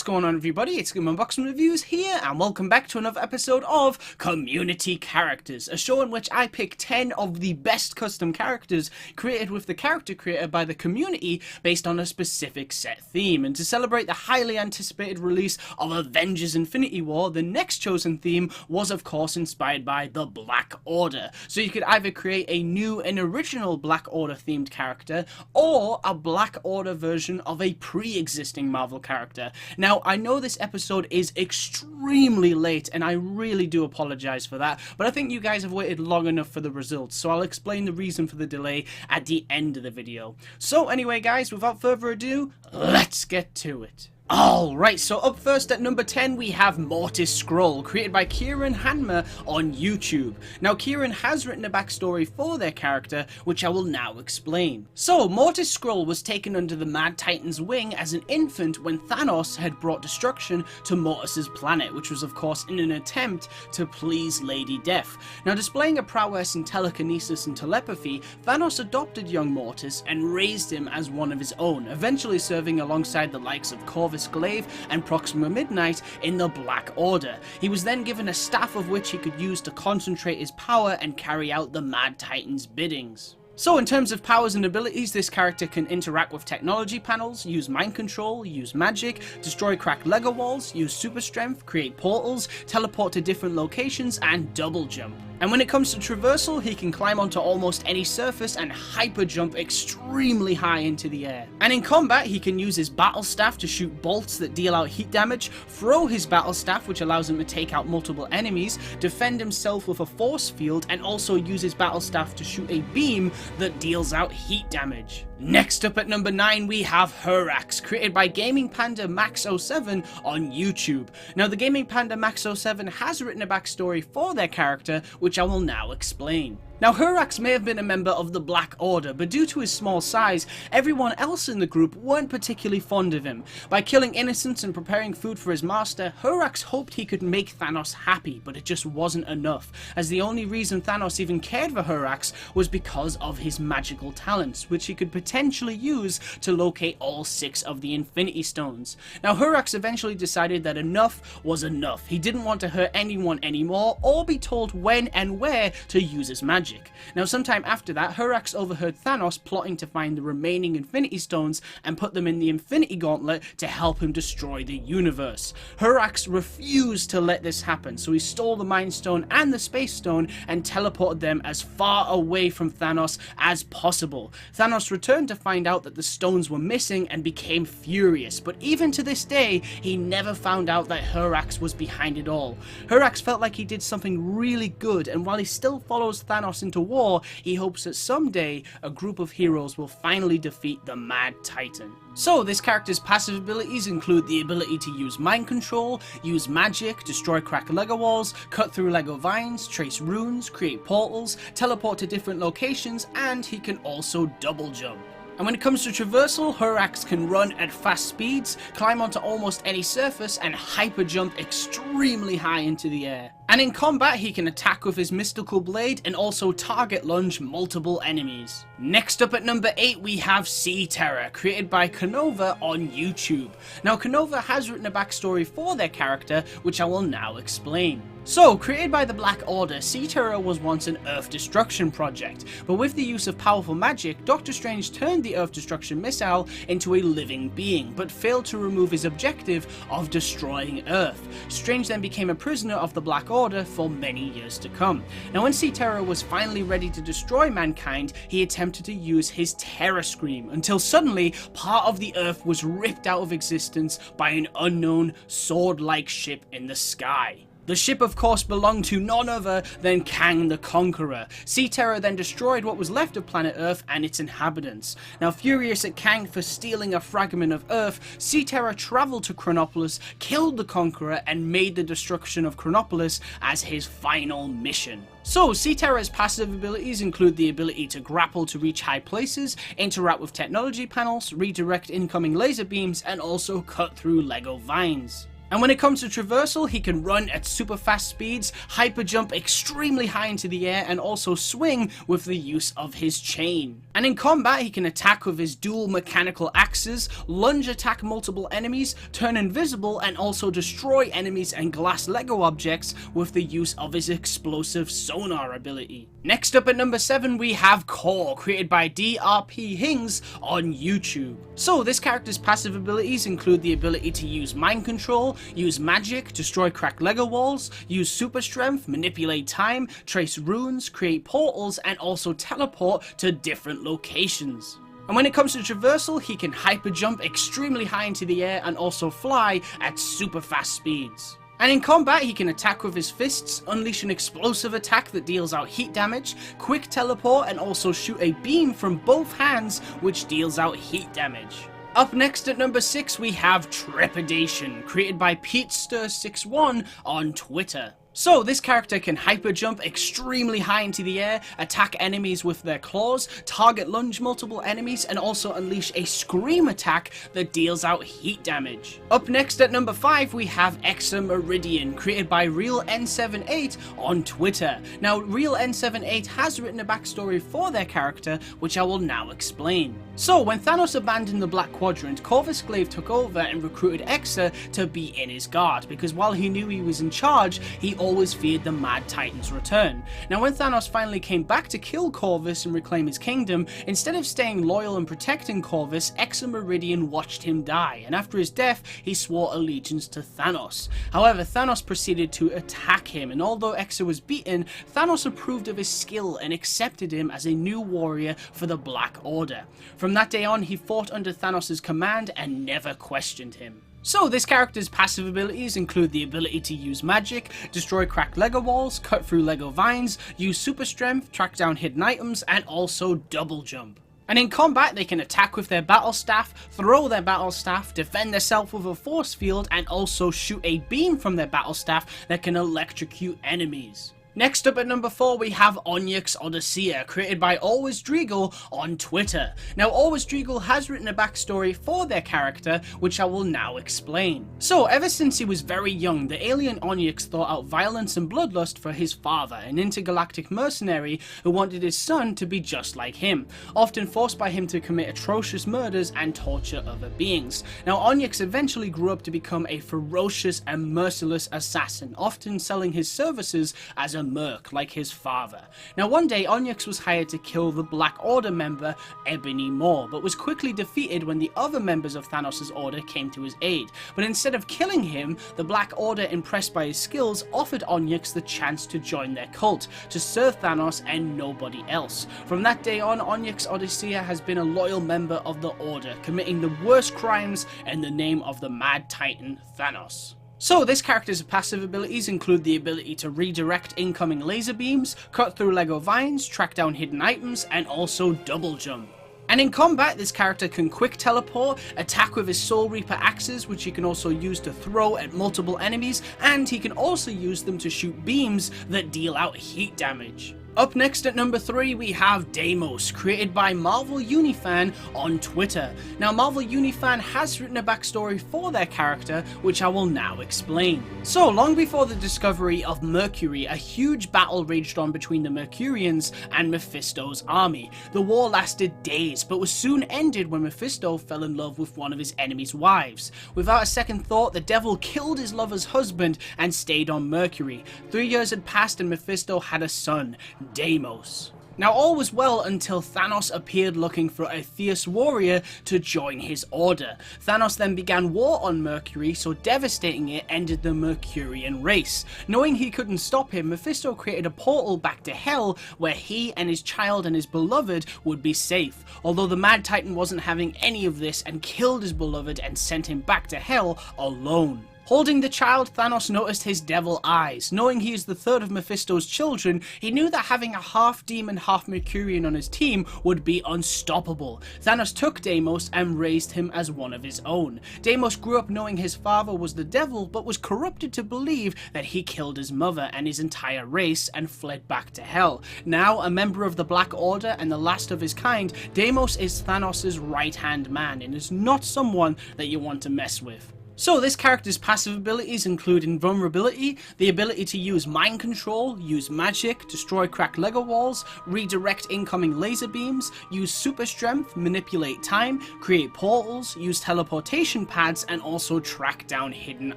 What's going on, everybody? It's GameUnboxingReviews here, and welcome back to another episode of Community Characters, a show in which I pick 10 of the best custom characters created with the character creator by the community based on a specific set theme. And to celebrate the highly anticipated release of Avengers Infinity War, the next chosen theme was of course inspired by the Black Order. So you could either create a new and original Black Order themed character, or a Black Order version of a pre-existing Marvel character. Now, I know this episode is extremely late, and I really do apologize for that, but I think you guys have waited long enough for the results, so I'll explain the reason for the delay at the end of the video. So anyway, guys, without further ado, let's get to it. Alright, so up first at number 10 we have Mortis Scroll, created by Kieran Hanmer on YouTube. Now, Kieran has written a backstory for their character, which I will now explain. So, Mortis Scroll was taken under the Mad Titan's wing as an infant when Thanos had brought destruction to Mortis's planet, which was of course in an attempt to please Lady Death. Now, displaying a prowess in telekinesis and telepathy, Thanos adopted young Mortis and raised him as one of his own, eventually serving alongside the likes of Corvus Glaive and Proxima Midnight in the Black Order. He was then given a staff of which he could use to concentrate his power and carry out the Mad Titan's biddings. So in terms of powers and abilities, this character can interact with technology panels, use mind control, use magic, destroy cracked Lego walls, use super strength, create portals, teleport to different locations, and double jump. And when it comes to traversal, he can climb onto almost any surface and hyper jump extremely high into the air. And in combat, he can use his battle staff to shoot bolts that deal out heat damage, throw his battle staff, which allows him to take out multiple enemies, defend himself with a force field, and also use his battle staff to shoot a beam that deals out heat damage. Next up at number 9 we have Hurax, created by Gaming Panda Max07 on YouTube. Now, the Gaming Panda Max07 has written a backstory for their character, which I will now explain. Now, Hurax may have been a member of the Black Order, but due to his small size, everyone else in the group weren't particularly fond of him. By killing innocents and preparing food for his master, Hurax hoped he could make Thanos happy, but it just wasn't enough, as the only reason Thanos even cared for Hurax was because of his magical talents, which he could potentially use to locate all 6 of the Infinity Stones. Now, Hurax eventually decided that enough was enough. He didn't want to hurt anyone anymore, or be told when and where to use his magic. Now, sometime after that, Hurax overheard Thanos plotting to find the remaining Infinity Stones and put them in the Infinity Gauntlet to help him destroy the universe. Hurax refused to let this happen, so he stole the Mind Stone and the Space Stone and teleported them as far away from Thanos as possible. Thanos returned to find out that the stones were missing and became furious, but even to this day, he never found out that Hurax was behind it all. Hurax felt like he did something really good, and while he still follows Thanos into war, he hopes that someday a group of heroes will finally defeat the Mad Titan. So this character's passive abilities include the ability to use mind control, use magic, destroy cracked Lego walls, cut through Lego vines, trace runes, create portals, teleport to different locations, and he can also double jump. And when it comes to traversal, Hurax can run at fast speeds, climb onto almost any surface, and hyper jump extremely high into the air. And in combat, he can attack with his mystical blade and also target lunge multiple enemies. Next up at number 8 we have Terra, created by Canova on YouTube. Now, Canova has written a backstory for their character, which I will now explain. So, created by the Black Order, Terra was once an Earth destruction project, but with the use of powerful magic, Doctor Strange turned the Earth destruction missile into a living being, but failed to remove his objective of destroying Earth. Strange then became a prisoner of the Black Order for many years to come. Now, when Terra was finally ready to destroy mankind, he attempted to use his Terra Scream, until suddenly part of the Earth was ripped out of existence by an unknown sword-like ship in the sky. The ship, of course, belonged to none other than Kang the Conqueror. Terra then destroyed what was left of planet Earth and its inhabitants. Now, furious at Kang for stealing a fragment of Earth, Terra traveled to Chronopolis, killed the Conqueror, and made the destruction of Chronopolis as his final mission. So, Terra's passive abilities include the ability to grapple to reach high places, interact with technology panels, redirect incoming laser beams, and also cut through Lego vines. And when it comes to traversal, he can run at super fast speeds, hyper jump extremely high into the air, and also swing with the use of his chain. And And in combat, he can attack with his dual mechanical axes, lunge attack multiple enemies, turn invisible, and also destroy enemies and glass Lego objects with the use of his explosive sonar ability. Next up at number 7 we have Core, created by DRP Hings on YouTube. So this character's passive abilities include the ability to use mind control, use magic, destroy cracked Lego walls, use super strength, manipulate time, trace runes, create portals, and also teleport to different locations. And when it comes to traversal, he can hyper jump extremely high into the air and also fly at super fast speeds. And in combat, he can attack with his fists, unleash an explosive attack that deals out heat damage, quick teleport, and also shoot a beam from both hands which deals out heat damage. Up next at number 6 we have Trepidation, created by PeteStir61 on Twitter. So this character can hyper jump extremely high into the air, attack enemies with their claws, target lunge multiple enemies, and also unleash a scream attack that deals out heat damage. Up next at number 5 we have Eczema Rhydian, created by RealN78 on Twitter. Now RealN78 has written a backstory for their character, which I will now explain. So when Thanos abandoned the Black Quadrant, Corvus Glaive took over and recruited Exa to be in his guard, because while he knew he was in charge, he always feared the Mad Titan's return. Now when Thanos finally came back to kill Corvus and reclaim his kingdom, instead of staying loyal and protecting Corvus, Eczema Rhydian watched him die, and after his death he swore allegiance to Thanos. However, Thanos proceeded to attack him, and although Exa was beaten, Thanos approved of his skill and accepted him as a new warrior for the Black Order. From that day on, he fought under Thanos' command and never questioned him. So this character's passive abilities include the ability to use magic, destroy cracked Lego walls, cut through Lego vines, use super strength, track down hidden items, and also double jump. And in combat, they can attack with their battle staff, throw their battle staff, defend themselves with a force field, and also shoot a beam from their battle staff that can electrocute enemies. Next up at number 4 we have Onyx Odyssea, created by Always Dreagle on Twitter. Now Always Dreagle has written a backstory for their character, which I will now explain. So ever since he was very young, the alien Onyx thought out violence and bloodlust for his father, an intergalactic mercenary who wanted his son to be just like him, often forced by him to commit atrocious murders and torture other beings. Now Onyx eventually grew up to become a ferocious and merciless assassin, often selling his services as a merc like his father. Now one day Onyx was hired to kill the Black Order member Ebony Maw, but was quickly defeated when the other members of Thanos' order came to his aid. But instead of killing him, the Black Order, impressed by his skills, offered Onyx the chance to join their cult, to serve Thanos and nobody else. From that day on, Onyx Odyssea has been a loyal member of the Order, committing the worst crimes in the name of the Mad Titan Thanos. So this character's passive abilities include the ability to redirect incoming laser beams, cut through Lego vines, track down hidden items, and also double jump. And in combat, this character can quick teleport, attack with his Soul Reaper axes, which he can also use to throw at multiple enemies, and he can also use them to shoot beams that deal out heat damage. Up next at number 3 we have Deimos, created by Marvel Unifan on Twitter. Now Marvel Unifan has written a backstory for their character, which I will now explain. So long before the discovery of Mercury, a huge battle raged on between the Mercurians and Mephisto's army. The war lasted days, but was soon ended when Mephisto fell in love with one of his enemy's wives. Without a second thought, the devil killed his lover's husband and stayed on Mercury. 3 years had passed and Mephisto had a son, Deimos. Now all was well until Thanos appeared looking for a fierce warrior to join his order. Thanos then began war on Mercury, so devastating it ended the Mercurian race. Knowing he couldn't stop him, Mephisto created a portal back to Hell where he and his child and his beloved would be safe. Although the Mad Titan wasn't having any of this and killed his beloved and sent him back to Hell alone. Holding the child, Thanos noticed his devil eyes. Knowing he is the third of Mephisto's children, he knew that having a half-demon, half-Mercurian on his team would be unstoppable. Thanos took Deimos and raised him as one of his own. Deimos grew up knowing his father was the devil, but was corrupted to believe that he killed his mother and his entire race and fled back to Hell. Now, a member of the Black Order and the last of his kind, Deimos is Thanos' right-hand man and is not someone that you want to mess with. So this character's passive abilities include invulnerability, the ability to use mind control, use magic, destroy cracked Lego walls, redirect incoming laser beams, use super strength, manipulate time, create portals, use teleportation pads, and also track down hidden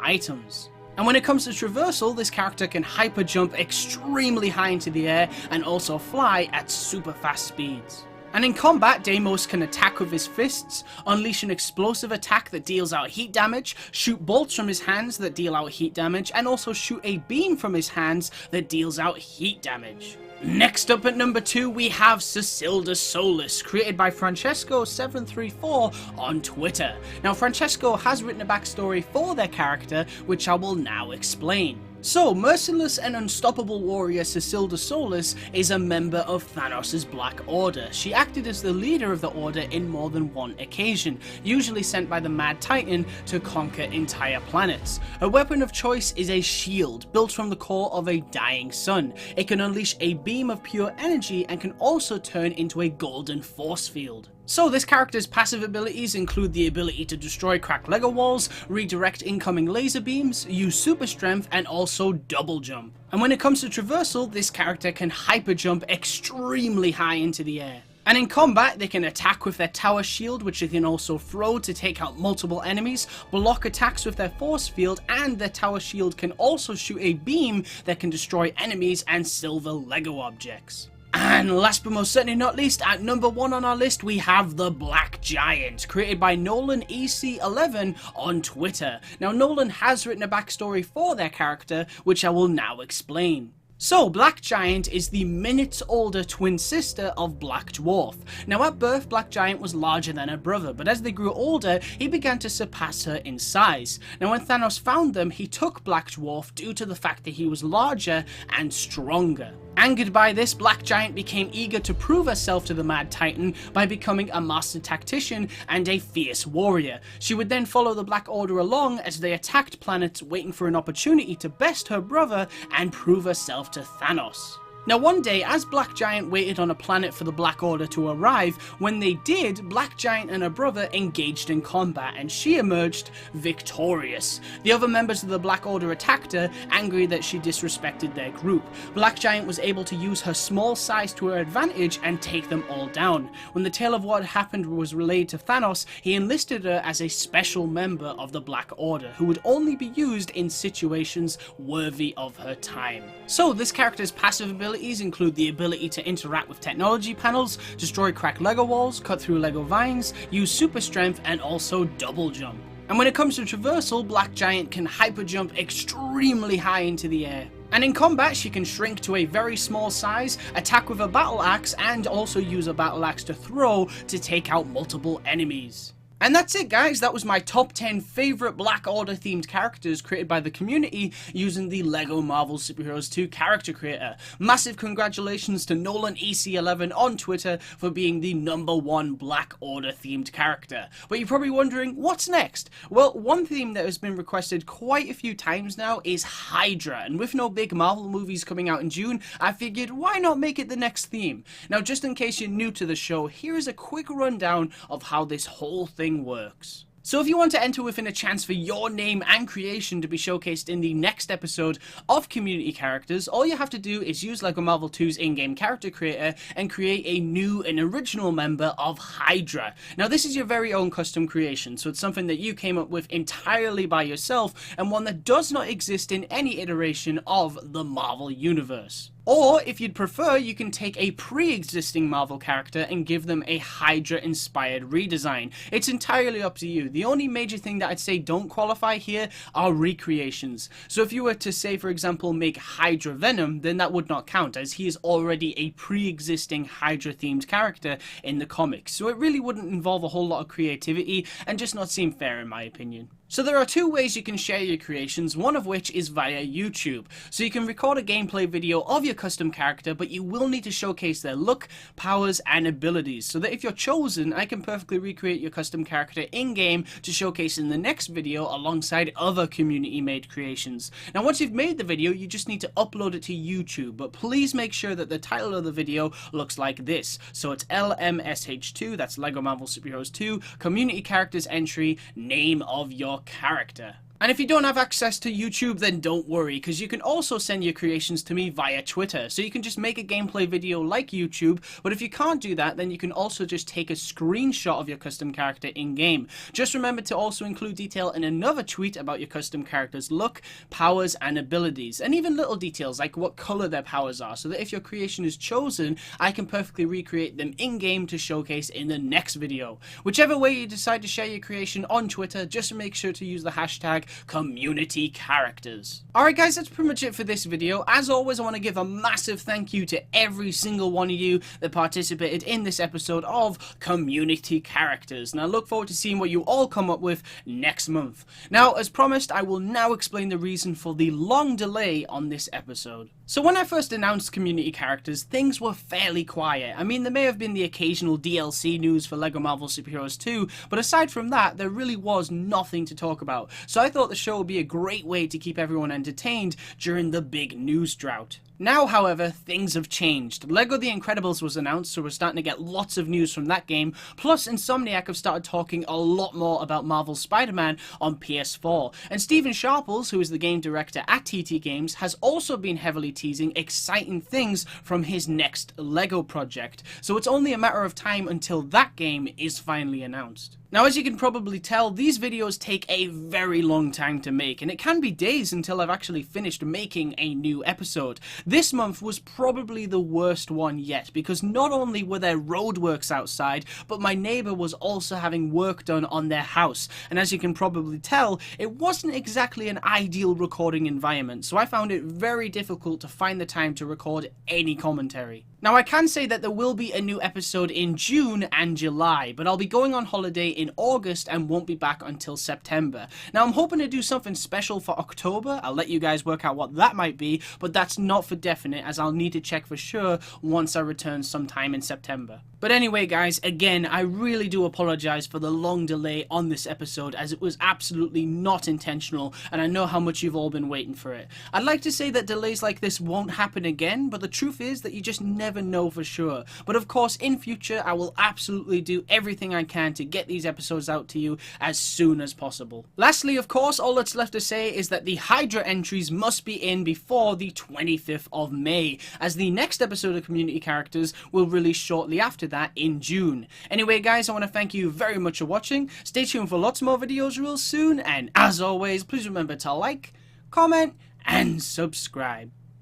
items. And when it comes to traversal, this character can hyper jump extremely high into the air and also fly at super fast speeds. And in combat, Deimos can attack with his fists, unleash an explosive attack that deals out heat damage, shoot bolts from his hands that deal out heat damage, and also shoot a beam from his hands that deals out heat damage. Next up at number 2, we have Cecilia Solace, created by Francesco734 on Twitter. Now, Francesco has written a backstory for their character, which I will now explain. So, merciless and unstoppable warrior Cecilia Solace is a member of Thanos' Black Order. She acted as the leader of the Order in more than one occasion, usually sent by the Mad Titan to conquer entire planets. Her weapon of choice is a shield, built from the core of a dying sun. It can unleash a beam of pure energy and can also turn into a golden force field. So this character's passive abilities include the ability to destroy cracked Lego walls, redirect incoming laser beams, use super strength, and also double jump. And when it comes to traversal, this character can hyper jump extremely high into the air. And in combat, they can attack with their tower shield, which they can also throw to take out multiple enemies, block attacks with their force field, and their tower shield can also shoot a beam that can destroy enemies and silver Lego objects. And last but most certainly not least, at number 1 on our list, we have the Black Giant, created by Nolan EC11 on Twitter. Now, Nolan has written a backstory for their character, which I will now explain. So, Black Giant is the minutes older twin sister of Black Dwarf. Now, at birth, Black Giant was larger than her brother, but as they grew older, he began to surpass her in size. Now, when Thanos found them, he took Black Dwarf due to the fact that he was larger and stronger. Angered by this, Black Giant became eager to prove herself to the Mad Titan by becoming a master tactician and a fierce warrior. She would then follow the Black Order along as they attacked planets, waiting for an opportunity to best her brother and prove herself to Thanos. Now, one day, as Black Giant waited on a planet for the Black Order to arrive, when they did, Black Giant and her brother engaged in combat, and she emerged victorious. The other members of the Black Order attacked her, angry that she disrespected their group. Black Giant was able to use her small size to her advantage and take them all down. When the tale of what happened was relayed to Thanos, he enlisted her as a special member of the Black Order, who would only be used in situations worthy of her time. So, this character's passive ability include the ability to interact with technology panels, destroy cracked Lego walls, cut through Lego vines, use super strength, and also double jump. And when it comes to traversal, Black Giant can hyper jump extremely high into the air. And in combat, she can shrink to a very small size, attack with a battle axe, and also use a battle axe to throw to take out multiple enemies. And that's it, guys. That was my top 10 favorite Black Order themed characters created by the community using the LEGO Marvel Superheroes 2 character creator. Massive congratulations to Nolan EC11 on Twitter for being the #1 Black Order themed character. But you're probably wondering, what's next? Well, one theme that has been requested quite a few times now is Hydra, and with no big Marvel movies coming out in June, I figured why not make it the next theme? Now, just in case you're new to the show, here is a quick rundown of how this whole thing works. So if you want to enter within a chance for your name and creation to be showcased in the next episode of Community Characters, all you have to do is use LEGO Marvel 2's in-game character creator and create a new and original member of Hydra. Now, this is your very own custom creation, so it's something that you came up with entirely by yourself and one that does not exist in any iteration of the Marvel Universe. Or, if you'd prefer, you can take a pre-existing Marvel character and give them a Hydra-inspired redesign. It's entirely up to you. The only major thing that I'd say don't qualify here are recreations. So if you were to, say, for example, make Hydra Venom, then that would not count, as he is already a pre-existing Hydra-themed character in the comics. So it really wouldn't involve a whole lot of creativity, and just not seem fair in my opinion. So there are two ways you can share your creations, one of which is via YouTube. So you can record a gameplay video of your custom character, but you will need to showcase their look, powers, and abilities, so that if you're chosen, I can perfectly recreate your custom character in-game to showcase in the next video alongside other community-made creations. Now, once you've made the video, you just need to upload it to YouTube, but please make sure that the title of the video looks like this. So it's LMSH2, that's LEGO Marvel Superheroes 2, Community Characters Entry, name of your your character. And if you don't have access to YouTube, then don't worry, because you can also send your creations to me via Twitter. So you can just make a gameplay video like YouTube, but if you can't do that, then you can also just take a screenshot of your custom character in-game. Just remember to also include detail in another tweet about your custom character's look, powers, and abilities, and even little details like what color their powers are, so that if your creation is chosen, I can perfectly recreate them in-game to showcase in the next video. Whichever way you decide to share your creation on Twitter, just make sure to use the hashtag community characters. Alright guys, that's pretty much it for this video. As always, I want to give a massive thank you to every single one of you that participated in this episode of Community Characters, and I look forward to seeing what you all come up with next month. Now, as promised, I will now explain the reason for the long delay on this episode. So when I first announced Community Characters, things were fairly quiet. I mean, there may have been the occasional DLC news for LEGO Marvel Super Heroes 2, but aside from that, there really was nothing to talk about. So I thought the show would be a great way to keep everyone entertained during the big news drought. Now, however, things have changed. LEGO The Incredibles was announced, so we're starting to get lots of news from that game, plus Insomniac have started talking a lot more about Marvel's Spider-Man on PS4. And Stephen Sharples, who is the game director at TT Games, has also been heavily teasing exciting things from his next LEGO project, so it's only a matter of time until that game is finally announced. Now, as you can probably tell, these videos take a very long time to make, and it can be days until I've actually finished making a new episode. This month was probably the worst one yet, because not only were there roadworks outside, but my neighbour was also having work done on their house, and as you can probably tell, it wasn't exactly an ideal recording environment, so I found it very difficult to find the time to record any commentary. Now, I can say that there will be a new episode in June and July, but I'll be going on holiday in August and won't be back until September. Now, I'm hoping to do something special for October. I'll let you guys work out what that might be, but that's not for definite, as I'll need to check for sure once I return sometime in September. But anyway, guys, again, I really do apologize for the long delay on this episode, as it was absolutely not intentional, and I know how much you've all been waiting for it. I'd like to say that delays like this won't happen again, but the truth is that you just never know for sure. But of course, in future, I will absolutely do everything I can to get these episodes out to you as soon as possible. Lastly, of course, all that's left to say is that the Hydra entries must be in before the 25th of May, as the next episode of Community Characters will release shortly after that in June. Anyway, guys, I want to thank you very much for watching. Stay tuned for lots more videos real soon, and as always, please remember to like, comment, and subscribe.